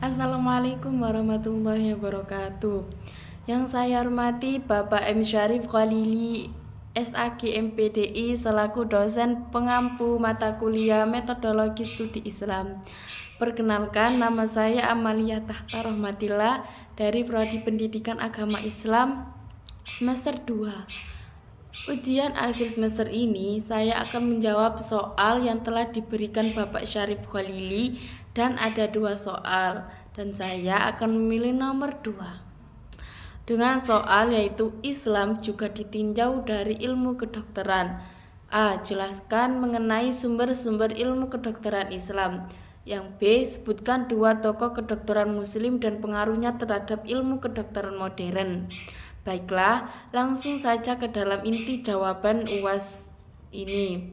Assalamualaikum warahmatullahi wabarakatuh. Yang saya hormati Bapak M. Syarif Khalili, SAG MPDI selaku dosen pengampu mata kuliah Metodologi Studi Islam. Perkenalkan, nama saya Amalia Tahta Rahmatillah dari Prodi Pendidikan Agama Islam semester 2. Ujian akhir semester ini saya akan menjawab soal yang telah diberikan Bapak Syarif Khalili dan ada 2 soal dan saya akan memilih nomor 2 dengan soal yaitu Islam juga ditinjau dari ilmu kedokteran. A. Jelaskan mengenai sumber-sumber ilmu kedokteran Islam. Yang B. Sebutkan 2 tokoh kedokteran muslim dan pengaruhnya terhadap ilmu kedokteran modern. Baiklah, langsung saja ke dalam inti jawaban UAS ini.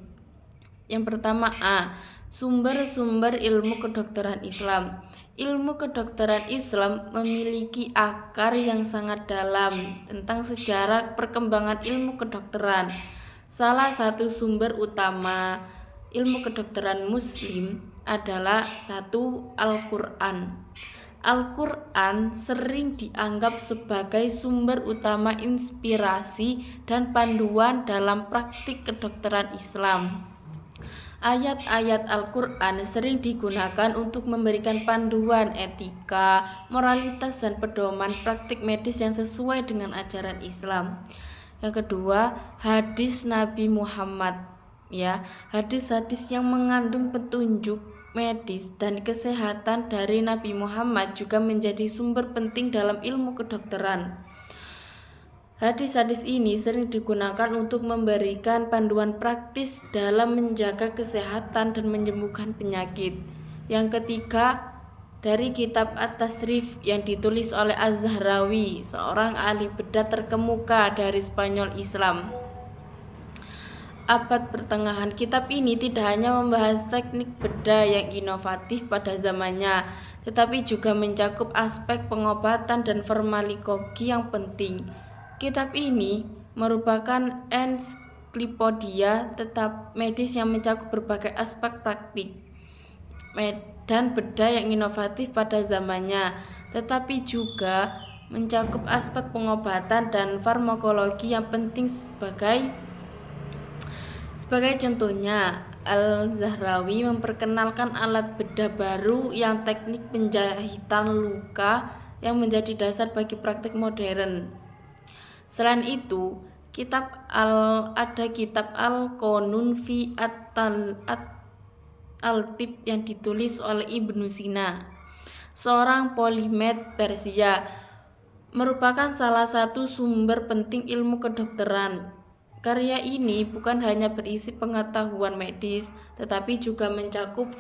Yang pertama A. Sumber-sumber ilmu kedokteran Islam. Ilmu kedokteran Islam memiliki akar yang sangat dalam tentang sejarah perkembangan ilmu kedokteran. Salah satu sumber utama ilmu kedokteran Muslim adalah 1. Al-Quran. Al-Quran sering dianggap sebagai sumber utama inspirasi dan panduan dalam praktik kedokteran Islam. Ayat-ayat Al-Quran sering digunakan untuk memberikan panduan etika, moralitas, dan pedoman praktik medis yang sesuai dengan ajaran Islam. Yang kedua, hadis Nabi Muhammad. Hadis-hadis yang mengandung petunjuk medis dan kesehatan dari Nabi Muhammad juga menjadi sumber penting dalam ilmu kedokteran. Hadis-hadis ini sering digunakan untuk memberikan panduan praktis dalam menjaga kesehatan dan menyembuhkan penyakit. Yang ketiga, dari kitab At-Tasrif yang ditulis oleh Az-Zahrawi, seorang ahli bedah terkemuka dari Spanyol Islam. Abad pertengahan, kitab ini tidak hanya membahas teknik bedah yang inovatif pada zamannya, tetapi juga mencakup aspek pengobatan dan farmakologi yang penting. Kitab ini merupakan ensiklopedia tetap medis yang mencakup berbagai aspek praktik dan bedah yang inovatif pada zamannya, tetapi juga mencakup aspek pengobatan dan farmakologi yang penting sebagai contohnya, Al-Zahrawi memperkenalkan alat bedah baru yang teknik penjahitan luka yang menjadi dasar bagi praktik modern. Selain itu, ada kitab Al-Qanun fi At-Tib yang ditulis oleh Ibnu Sina, seorang polimet Persia, merupakan salah satu sumber penting ilmu kedokteran. Karya ini bukan hanya berisi pengetahuan medis, tetapi juga mencakup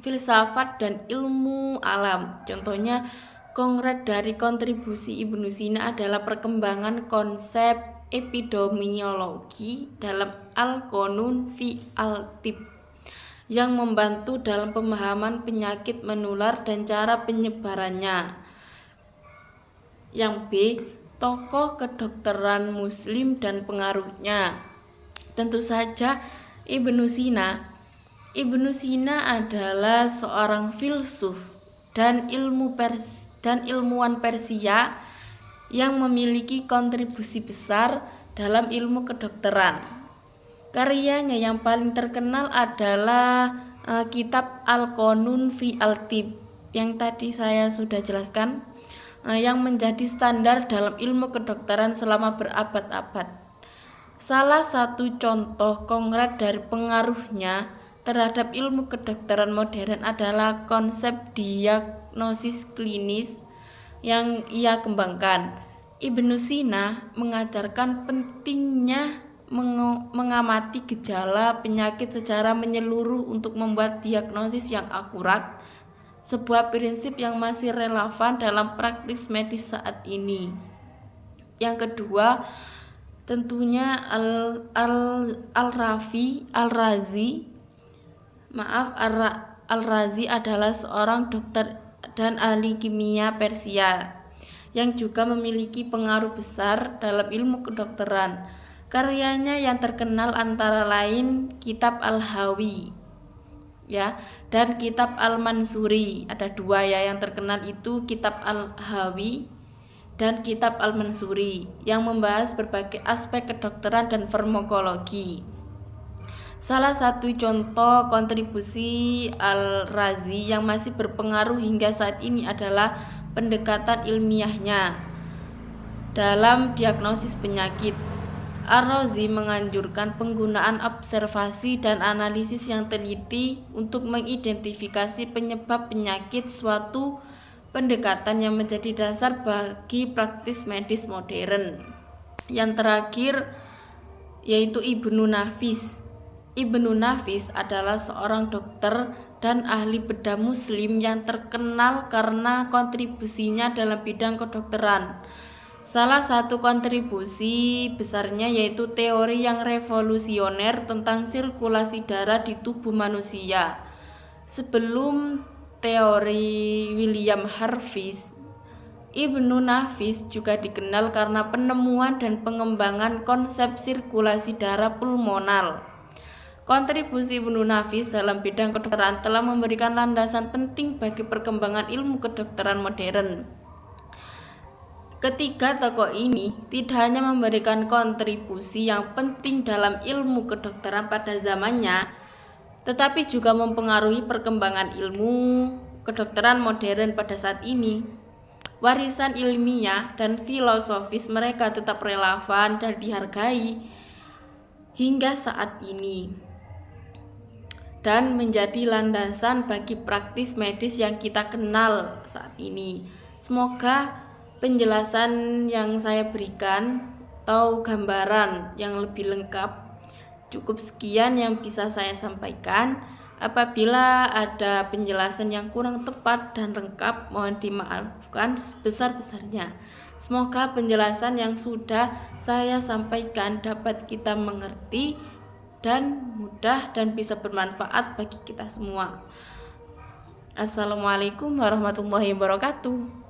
filsafat dan ilmu alam. Contohnya, konkret dari kontribusi Ibnu Sina adalah perkembangan konsep epidemiologi dalam Al-Qanun fi Al-Tib yang membantu dalam pemahaman penyakit menular dan cara penyebarannya. Yang B. Tokoh kedokteran Muslim dan pengaruhnya. Tentu saja Ibnu Sina. Ibnu Sina adalah seorang filsuf dan ilmuwan Persia yang memiliki kontribusi besar dalam ilmu kedokteran. Karyanya yang paling terkenal adalah kitab Al-Qanun fi Al-Tib yang tadi saya sudah jelaskan, yang menjadi standar dalam ilmu kedokteran selama berabad-abad. Salah satu contoh konkret dari pengaruhnya terhadap ilmu kedokteran modern adalah konsep diagnosis klinis yang ia kembangkan. Ibnu Sina mengajarkan pentingnya mengamati gejala penyakit secara menyeluruh untuk membuat diagnosis yang akurat, sebuah prinsip yang masih relevan dalam praktik medis saat ini. Yang kedua, tentunya Al-Razi adalah seorang dokter dan ahli kimia Persia yang juga memiliki pengaruh besar dalam ilmu kedokteran. Karyanya yang terkenal antara lain kitab Al-Hawi ya, dan kitab Al-Mansuri. Ada dua ya yang terkenal, itu kitab Al-Hawi dan kitab Al-Mansuri yang membahas berbagai aspek kedokteran dan farmakologi. Salah satu contoh kontribusi Al-Razi yang masih berpengaruh hingga saat ini adalah pendekatan ilmiahnya dalam diagnosis penyakit. Ar-Razi menganjurkan penggunaan observasi dan analisis yang teliti untuk mengidentifikasi penyebab penyakit, suatu pendekatan yang menjadi dasar bagi praktis medis modern. Yang terakhir yaitu Ibnu Nafis. Ibnu Nafis adalah seorang dokter dan ahli bedah muslim yang terkenal karena kontribusinya dalam bidang kedokteran. Salah satu kontribusi besarnya yaitu teori yang revolusioner tentang sirkulasi darah di tubuh manusia. Sebelum teori William Harvey, Ibnu Nafis juga dikenal karena penemuan dan pengembangan konsep sirkulasi darah pulmonal. Kontribusi Ibnu Nafis dalam bidang kedokteran telah memberikan landasan penting bagi perkembangan ilmu kedokteran modern. Ketiga tokoh ini tidak hanya memberikan kontribusi yang penting dalam ilmu kedokteran pada zamannya, tetapi juga mempengaruhi perkembangan ilmu kedokteran modern pada saat ini. Warisan ilmiah dan filosofis mereka tetap relevan dan dihargai hingga saat ini, dan menjadi landasan bagi praktis medis yang kita kenal saat ini. Semoga penjelasan yang saya berikan atau gambaran yang lebih lengkap. Cukup sekian yang bisa saya sampaikan. Apabila ada penjelasan yang kurang tepat dan lengkap, mohon dimaafkan sebesar-besarnya. Semoga penjelasan yang sudah saya sampaikan dapat kita mengerti dan mudah dan bisa bermanfaat bagi kita semua. Assalamualaikum warahmatullahi wabarakatuh.